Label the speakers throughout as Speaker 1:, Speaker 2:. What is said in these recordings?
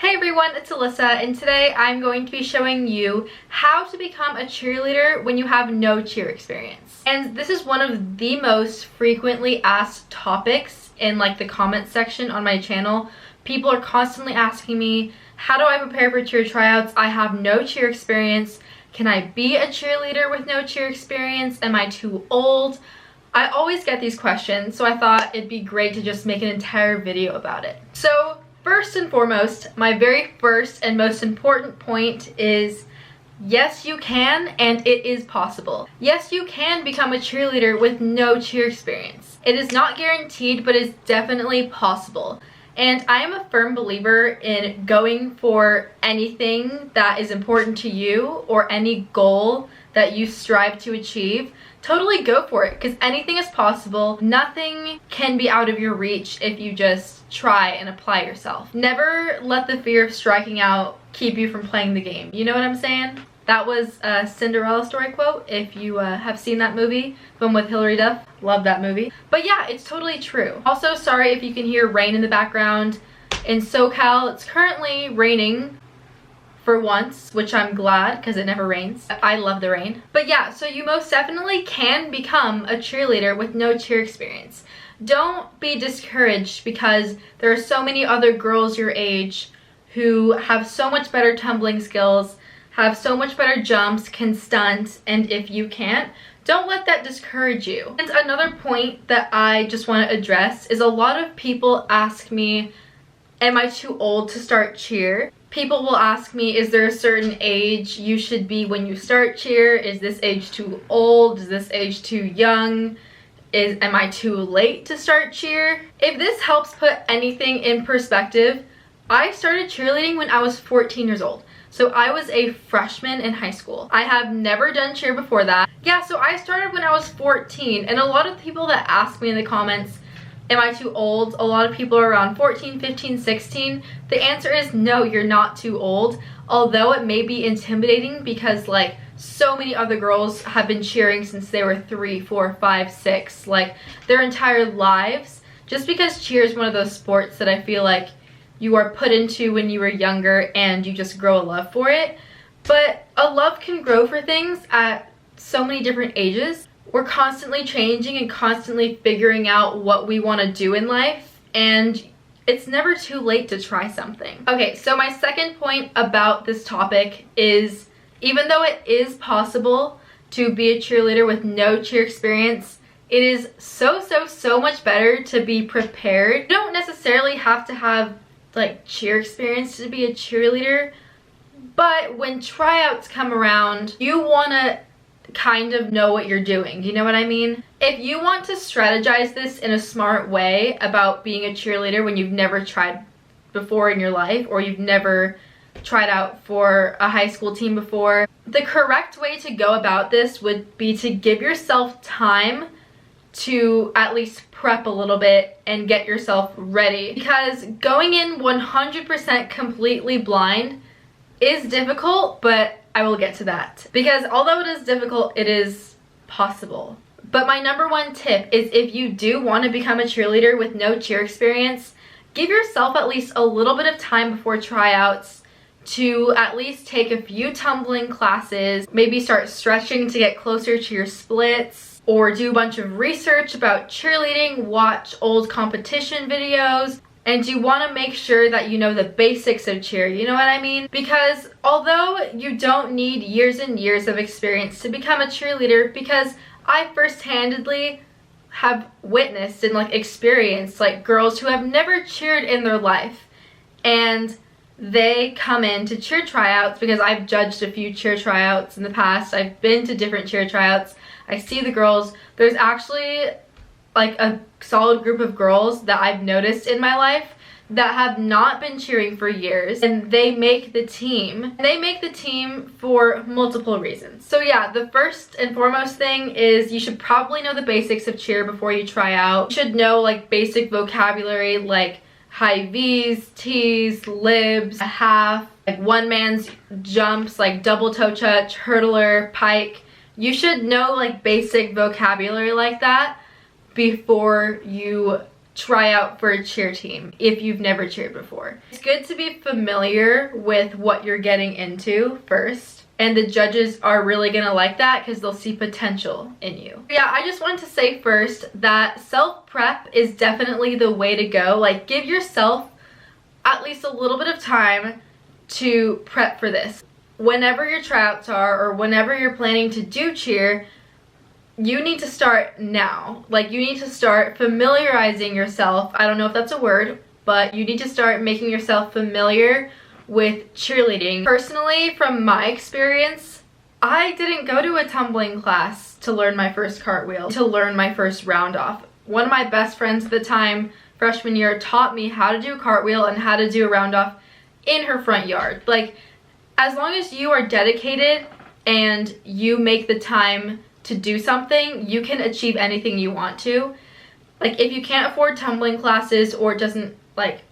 Speaker 1: Hey everyone, it's Alyssa, and today I'm going to be showing you how to become a cheerleader when you have no cheer experience. And this is one of the most frequently asked topics in the comment section on my channel. People are constantly asking me, how do I prepare for cheer tryouts? I have no cheer experience. Can I be a cheerleader with no cheer experience? Am I too old? I always get these questions, so I thought it'd be great to just make an entire video about it. So first and foremost, my very first and most important point is yes, you can, and it is possible. Yes, you can become a cheerleader with no cheer experience. It is not guaranteed, but it's definitely possible. And I am a firm believer in going for anything that is important to you or any goal that you strive to achieve. Totally go for it, because anything is possible. Nothing can be out of your reach if you just try and apply yourself. Never let the fear of striking out keep you from playing the game. You know what I'm saying? That was a Cinderella story quote, if you have seen that movie, the one with Hilary Duff. Love that movie. But yeah, it's totally true. Also, sorry if you can hear rain in the background. In SoCal, it's currently raining for once, which I'm glad because it never rains. I love the rain. But yeah, so you most definitely can become a cheerleader with no cheer experience. Don't be discouraged because there are so many other girls your age who have so much better tumbling skills, have so much better jumps, can stunt, and if you can't, don't let that discourage you. And another point that I just want to address is a lot of people ask me, am I too old to start cheer? People will ask me, is there a certain age you should be when you start cheer? Is this age too old? Is this age too young? Am I too late to start cheer? If this helps put anything in perspective, I started cheerleading when I was 14 years old. So I was a freshman in high school. I have never done cheer before that. Yeah, so I started when I was 14, and a lot of people that ask me in the comments, am I too old? A lot of people are around 14, 15, 16. The answer is no, you're not too old. Although it may be intimidating because so many other girls have been cheering since they were 3, 4, 5, 6, their entire lives. Just because cheer is one of those sports that I feel like you are put into when you were younger and you just grow a love for it. But a love can grow for things at so many different ages. We're constantly changing and constantly figuring out what we want to do in life, and it's never too late to try something. Okay, so my second point about this topic is, even though it is possible to be a cheerleader with no cheer experience, it is so much better to be prepared. You don't necessarily have to have cheer experience to be a cheerleader, but when tryouts come around, you want to kind of know what you're doing. You know what I mean? If you want to strategize this in a smart way about being a cheerleader when you've never tried before in your life, or you've never tried out for a high school team before, the correct way to go about this would be to give yourself time to at least prep a little bit and get yourself ready, because going in 100% completely blind is difficult, but I will get to that. Because although it is difficult, it is possible. But my number one tip is, if you do want to become a cheerleader with no cheer experience, give yourself at least a little bit of time before tryouts to at least take a few tumbling classes, maybe start stretching to get closer to your splits, or do a bunch of research about cheerleading, watch old competition videos. And you want to make sure that you know the basics of cheer, you know what I mean? Because although you don't need years and years of experience to become a cheerleader, because I first-handedly have witnessed and experienced girls who have never cheered in their life, and they come into cheer tryouts, because I've judged a few cheer tryouts in the past. I've been to different cheer tryouts. I see the girls. There's actually a solid group of girls that I've noticed in my life that have not been cheering for years, and they make the team. They make the team for multiple reasons. So yeah, the first and foremost thing is you should probably know the basics of cheer before you try out. You should know basic vocabulary like high V's, T's, libs, a half, one man's jumps double toe touch, hurdler, pike. You should know basic vocabulary like that before you try out for a cheer team if you've never cheered before. It's good to be familiar with what you're getting into first, and the judges are really gonna like that because they'll see potential in you. Yeah, I just wanted to say first that self-prep is definitely the way to go. Like, give yourself at least a little bit of time to prep for this. Whenever your tryouts are, or whenever you're planning to do cheer, you need to start now. Like, you need to start familiarizing yourself. I don't know if that's a word, but you need to start making yourself familiar with cheerleading. Personally, from my experience, I didn't go to a tumbling class to learn my first cartwheel, to learn my first round off. One of my best friends at the time, freshman year, taught me how to do a cartwheel and how to do a round off in her front yard. Like, as long as you are dedicated and you make the time to do something, you can achieve anything you want to. Like, if you can't afford tumbling classes or it doesn't like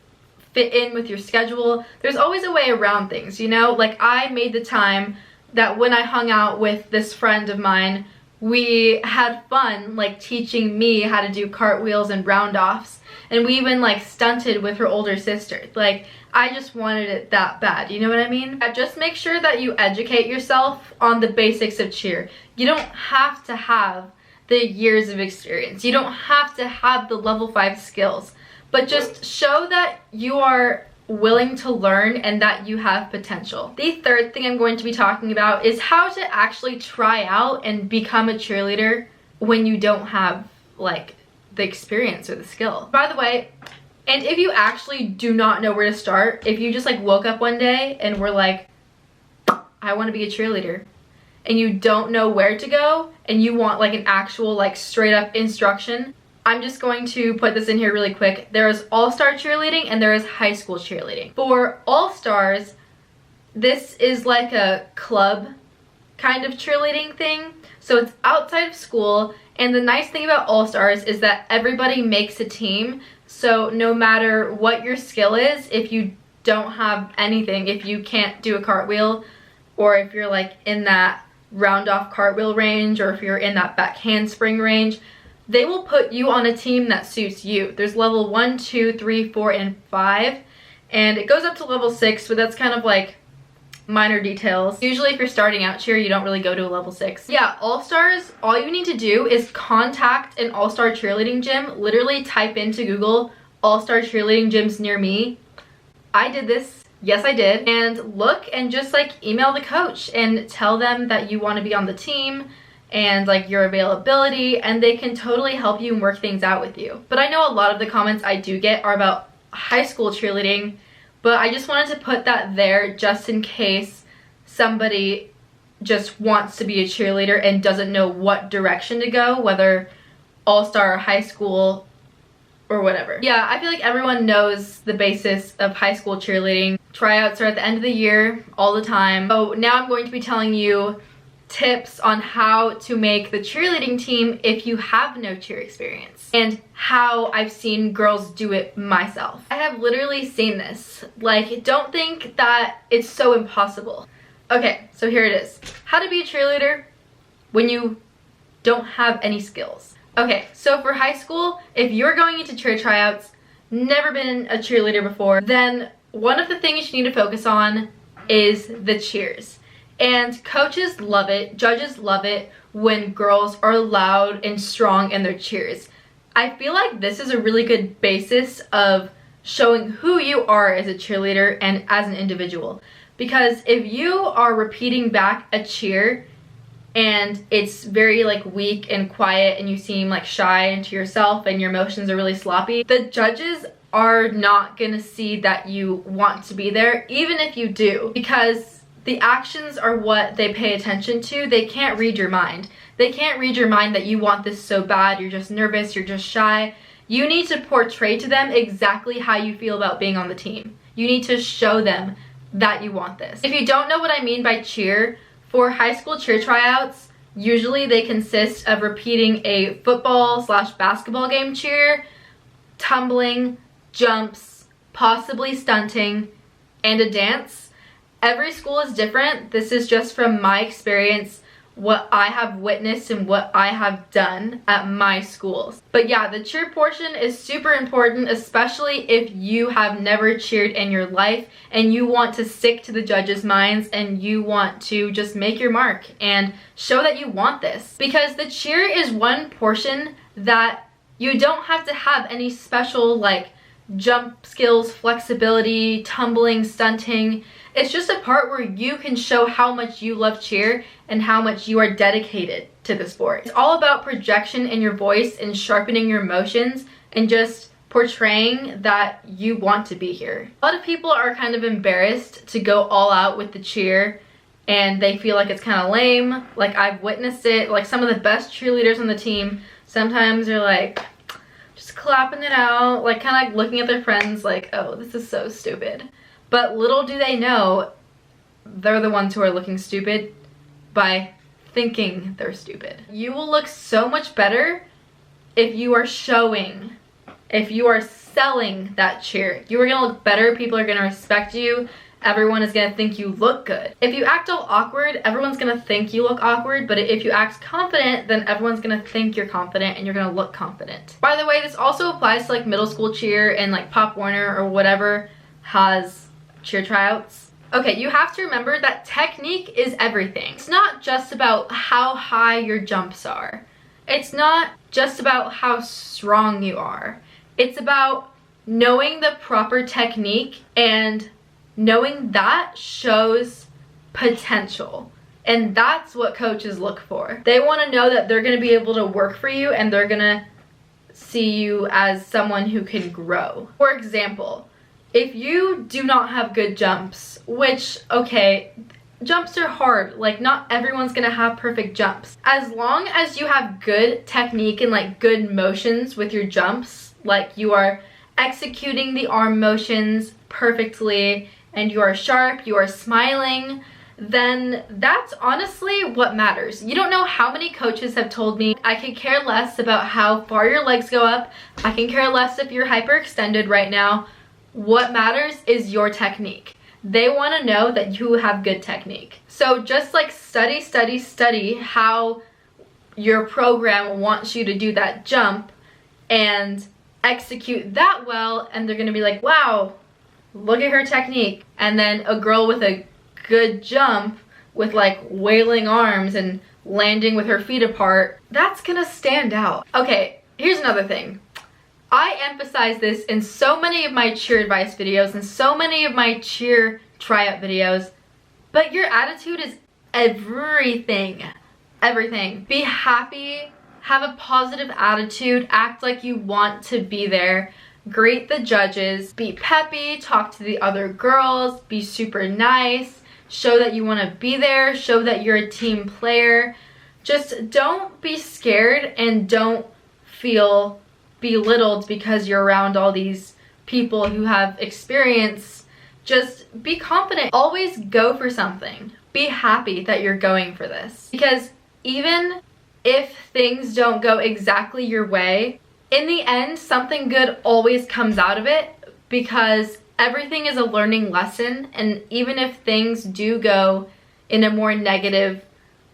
Speaker 1: fit in with your schedule, there's always a way around things, you know? Like, I made the time that when I hung out with this friend of mine, we had fun like teaching me how to do cartwheels and round offs, and we even like stunted with her older sister. Like, I just wanted it that bad, you know what I mean? Just make sure that you educate yourself on the basics of cheer. You don't have to have the years of experience. You don't have to have the level 5 skills, but just show that you are willing to learn and that you have potential. The third thing I'm going to be talking about is how to actually try out and become a cheerleader when you don't have like the experience or the skill. By the way, and if you actually do not know where to start, if you just like woke up one day and were like, I want to be a cheerleader, and you don't know where to go and you want like an actual like straight up instruction, I'm just going to put this in here really quick. There is all-star cheerleading and there is high school cheerleading. For all-stars, this is like a club kind of cheerleading thing. So it's outside of school, and the nice thing about all-stars is that everybody makes a team. So no matter what your skill is, if you don't have anything, if you can't do a cartwheel, or if you're like in that round off cartwheel range, or if you're in that back handspring range, they will put you on a team that suits you. There's level 1, 2, 3, 4, and 5, and it goes up to level 6, but that's kind of like minor details. Usually if you're starting out cheer, you don't really go to a level 6. Yeah, all-stars, all you need to do is contact an all-star cheerleading gym. Literally type into Google all-star cheerleading gyms near me. I did this. Yes, I did. And look and just like email the coach and tell them that you want to be on the team and like your availability, and they can totally help you and work things out with you. But I know a lot of the comments I do get are about high school cheerleading, but I just wanted to put that there just in case somebody just wants to be a cheerleader and doesn't know what direction to go, whether all-star or high school or whatever. Yeah, I feel like everyone knows the basis of high school cheerleading. Tryouts are at the end of the year all the time. So now I'm going to be telling you tips on how to make the cheerleading team if you have no cheer experience, and how I've seen girls do it myself. I have literally seen this. Like, don't think that it's so impossible. Okay, so here it is. How to be a cheerleader when you don't have any skills. Okay, so for high school, if you're going into cheer tryouts, never been a cheerleader before, then one of the things you need to focus on is the cheers. And coaches love it, judges love it when girls are loud and strong in their cheers. I feel like this is a really good basis of showing who you are as a cheerleader and as an individual. Because if you are repeating back a cheer and it's very like weak and quiet and you seem like shy and to yourself and your motions are really sloppy, the judges are not gonna see that you want to be there, even if you do, because the actions are what they pay attention to. They can't read your mind. They can't read your mind that you want this so bad, you're just nervous, you're just shy. You need to portray to them exactly how you feel about being on the team. You need to show them that you want this. If you don't know what I mean by cheer, for high school cheer tryouts, usually they consist of repeating a football/basketball game cheer, tumbling, jumps, possibly stunting, and a dance. Every school is different. This is just from my experience what I have witnessed and what I have done at my schools. But yeah, the cheer portion is super important, especially if you have never cheered in your life and you want to stick to the judges' minds and you want to just make your mark and show that you want this. Because the cheer is one portion that you don't have to have any special like jump skills, flexibility, tumbling, stunting. It's just a part where you can show how much you love cheer and how much you are dedicated to the sport. It's all about projection in your voice and sharpening your emotions and just portraying that you want to be here. A lot of people are kind of embarrassed to go all out with the cheer and they feel like it's kind of lame. Like, I've witnessed it. Like, some of the best cheerleaders on the team sometimes are like just clapping it out, like kind of like looking at their friends like, oh, this is so stupid. But little do they know, they're the ones who are looking stupid by thinking they're stupid. You will look so much better if you are showing, if you are selling that cheer. You are gonna look better, people are gonna respect you, everyone is gonna think you look good. If you act all awkward, everyone's gonna think you look awkward, but if you act confident, then everyone's gonna think you're confident and you're gonna look confident. By the way, this also applies to like middle school cheer and like Pop Warner or whatever has cheer tryouts. Okay, you have to remember that technique is everything. It's not just about how high your jumps are. It's not just about how strong you are. It's about knowing the proper technique, and knowing that shows potential. And that's what coaches look for. They want to know that they're going to be able to work for you and they're going to see you as someone who can grow. For example, if you do not have good jumps, which, okay, jumps are hard. Like, not everyone's gonna have perfect jumps. As long as you have good technique and like good motions with your jumps, like you are executing the arm motions perfectly and you are sharp, you are smiling, then that's honestly what matters. You don't know how many coaches have told me, I could care less about how far your legs go up. I can care less if you're hyperextended right now. What matters is your technique. They want to know that you have good technique. So just like study how your program wants you to do that jump and execute that well, and they're going to be like, wow, look at her technique. And then a girl with a good jump with like wailing arms and landing with her feet apart, that's gonna stand out. Okay, here's another thing. I emphasize this in so many of my cheer advice videos and so many of my cheer tryout videos, but your attitude is everything. Everything. Be happy, have a positive attitude, act like you want to be there, greet the judges, be peppy, talk to the other girls, be super nice, show that you want to be there, show that you're a team player. Just don't be scared and don't feel belittled because you're around all these people who have experience. Just be confident. Always go for something. Be happy that you're going for this. Because even if things don't go exactly your way, in the end, something good always comes out of it, because everything is a learning lesson. And even if things do go in a more negative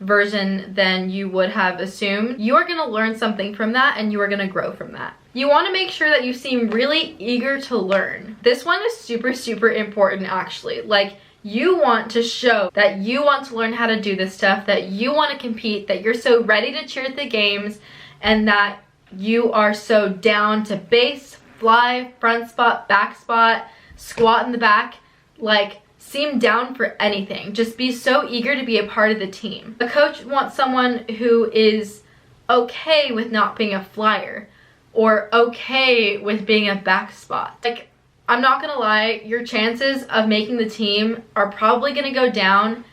Speaker 1: version than you would have assumed, you are going to learn something from that and you are going to grow from that. You want to make sure that you seem really eager to learn. This one is super important actually. Like, you want to show that you want to learn how to do this stuff, that you want to compete, that you're so ready to cheer at the games, and that you are so down to base, fly, front spot, back spot, squat in the back. Like, seem down for anything. Just be so eager to be a part of the team. A coach wants someone who is okay with not being a flyer or okay with being a back spot. Like, I'm not gonna lie, your chances of making the team are probably gonna go down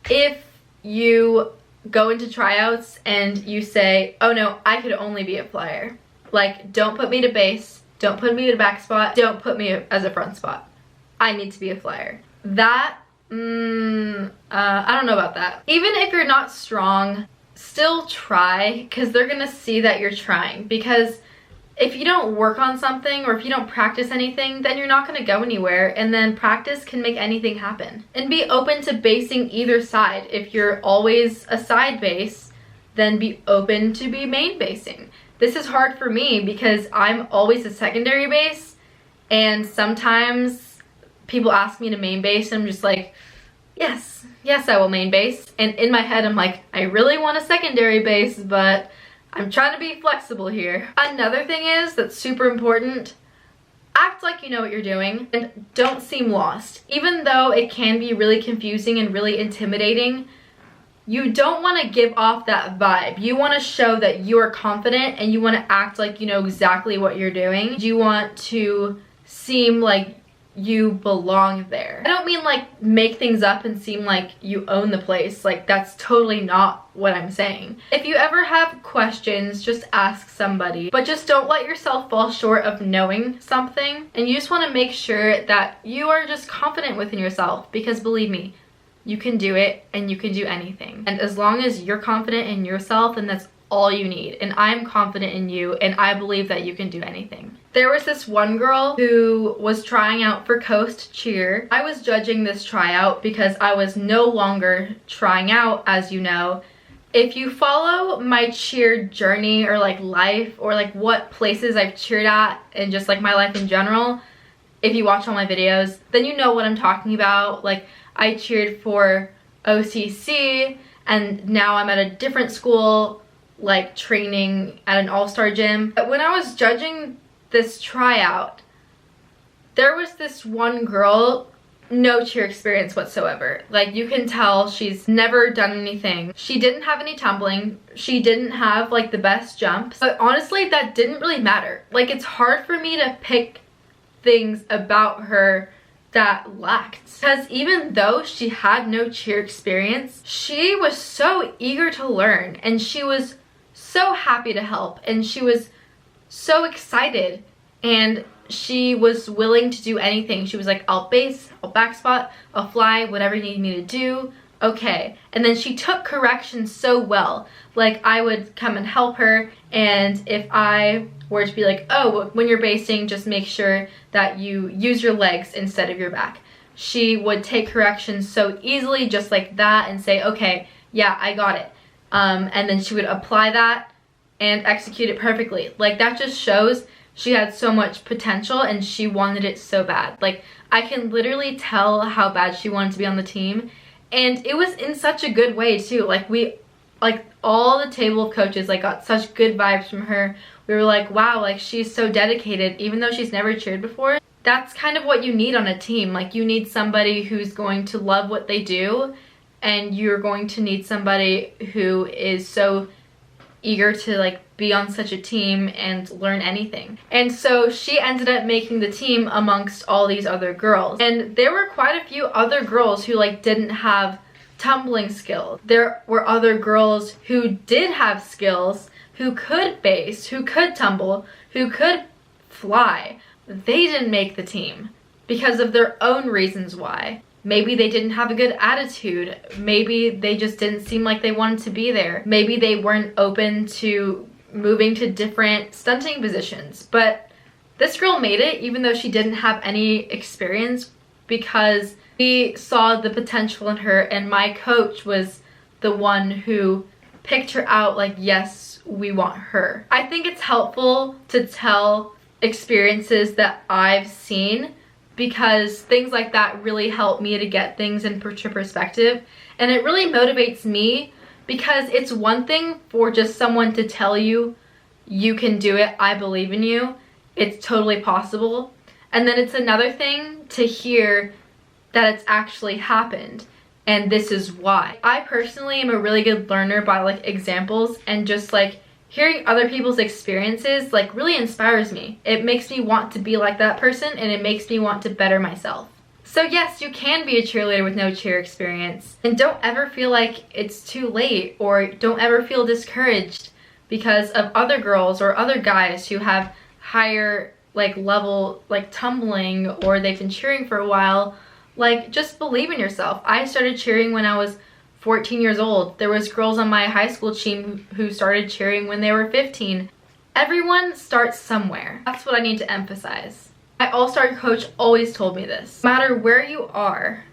Speaker 1: if you go into tryouts and you say, oh no, I could only be a flyer. Like, don't put me to base, don't put me to back spot, don't put me as a front spot. I need to be a flyer. That, I don't know about that. Even if you're not strong, still try, because they're gonna see that you're trying. Because if you don't work on something or if you don't practice anything, then you're not going to go anywhere, and then practice can make anything happen. And be open to basing either side. If you're always a side base, then be open to be main basing. This is hard for me because I'm always a secondary base, and sometimes people ask me to main base and I'm just like, yes, I will main base. And in my head I'm like, I really want a secondary base, but I'm trying to be flexible here. Another thing is that's super important, act like you know what you're doing and don't seem lost. Even though it can be really confusing and really intimidating, you don't want to give off that vibe. You want to show that you are confident and you want to act like you know exactly what you're doing. You want to seem like you belong there. I don't mean like make things up and seem like you own the place. Like, that's totally not what I'm saying. If you ever have questions, just ask somebody, but just don't let yourself fall short of knowing something. And you just want to make sure that you are just confident within yourself, because believe me, you can do it and you can do anything. And as long as you're confident in yourself, then that's all you need. And I'm confident in you, and I believe that you can do anything. There was this one girl who was trying out for Coast Cheer. I was judging this tryout because I was no longer trying out, as you know. If you follow my cheer journey or like life, or like what places I've cheered at and just like my life in general, if you watch all my videos, then you know what I'm talking about. Like, I cheered for OCC, and now I'm at a different school, like training at an all-star gym. But when I was judging this tryout, there was this one girl, no cheer experience whatsoever. Like, you can tell she's never done anything. She didn't have any tumbling. She didn't have like the best jumps. But honestly, that didn't really matter. Like, it's hard for me to pick things about her that lacked, because even though she had no cheer experience, she was so eager to learn, and she was so happy to help, and she was so excited, and she was willing to do anything. She was like, I'll base, I'll back spot, I'll fly, whatever you need me to do, okay. And then she took corrections so well. Like, I would come and help her, and if I were to be like, oh, when you're basing, just make sure that you use your legs instead of your back, she would take corrections so easily, just like that, and say, okay, yeah, I got it. And then she would apply that and execute it perfectly. Like, that just shows she had so much potential and she wanted it so bad. Like, I can literally tell how bad she wanted to be on the team, and it was in such a good way too. Like, all the table of coaches like got such good vibes from her. We were like, wow, like, she's so dedicated even though she's never cheered before. That's kind of what you need on a team. Like, you need somebody who's going to love what they do, and you're going to need somebody who is so eager to like be on such a team and learn anything. And so she ended up making the team amongst all these other girls, and there were quite a few other girls who like didn't have tumbling skills. There were other girls who did have skills, who could base, who could tumble, who could fly. They didn't make the team because of their own reasons why. Maybe they didn't have a good attitude. Maybe they just didn't seem like they wanted to be there. Maybe they weren't open to moving to different stunting positions. But this girl made it even though she didn't have any experience, because we saw the potential in her, and my coach was the one who picked her out like, yes, we want her. I think it's helpful to tell experiences that I've seen, because things like that really help me to get things in perspective, and it really motivates me, because it's one thing for just someone to tell you, you can do it, I believe in you, it's totally possible, and then it's another thing to hear that it's actually happened, and this is why. I personally am a really good learner by like examples, and just like hearing other people's experiences like really inspires me. It makes me want to be like that person, and it makes me want to better myself. So yes, you can be a cheerleader with no cheer experience, and don't ever feel like it's too late, or don't ever feel discouraged because of other girls or other guys who have higher like level like tumbling, or they've been cheering for a while. Like, just believe in yourself. I started cheering when I was 14 years old. There was girls on my high school team who started cheering when they were 15. Everyone starts somewhere. That's what I need to emphasize. My all-star coach always told me this. No matter where you are,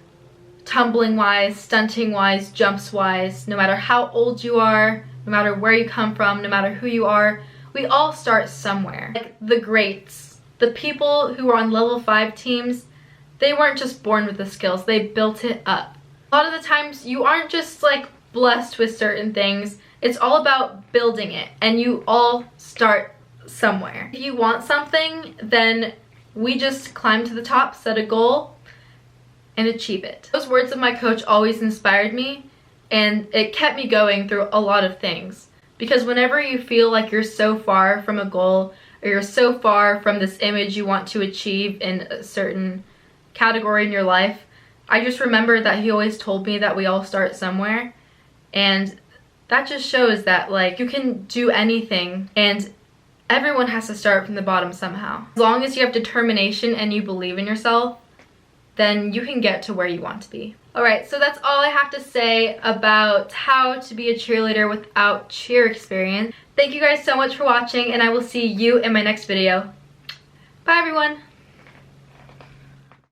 Speaker 1: tumbling wise, stunting wise, jumps wise, no matter how old you are, no matter where you come from, no matter who you are, we all start somewhere. Like the greats, the people who were on level 5 teams, they weren't just born with the skills, they built it up. A lot of the times you aren't just like blessed with certain things, it's all about building it, and you all start somewhere. If you want something, then we just climb to the top, set a goal, and achieve it. Those words of my coach always inspired me, and it kept me going through a lot of things. Because whenever you feel like you're so far from a goal, or you're so far from this image you want to achieve in a certain category in your life, I just remember that he always told me that we all start somewhere, and that just shows that like you can do anything, and everyone has to start from the bottom somehow. As long as you have determination and you believe in yourself, then you can get to where you want to be. Alright, so that's all I have to say about how to be a cheerleader without cheer experience. Thank you guys so much for watching, and I will see you in my next video. Bye everyone!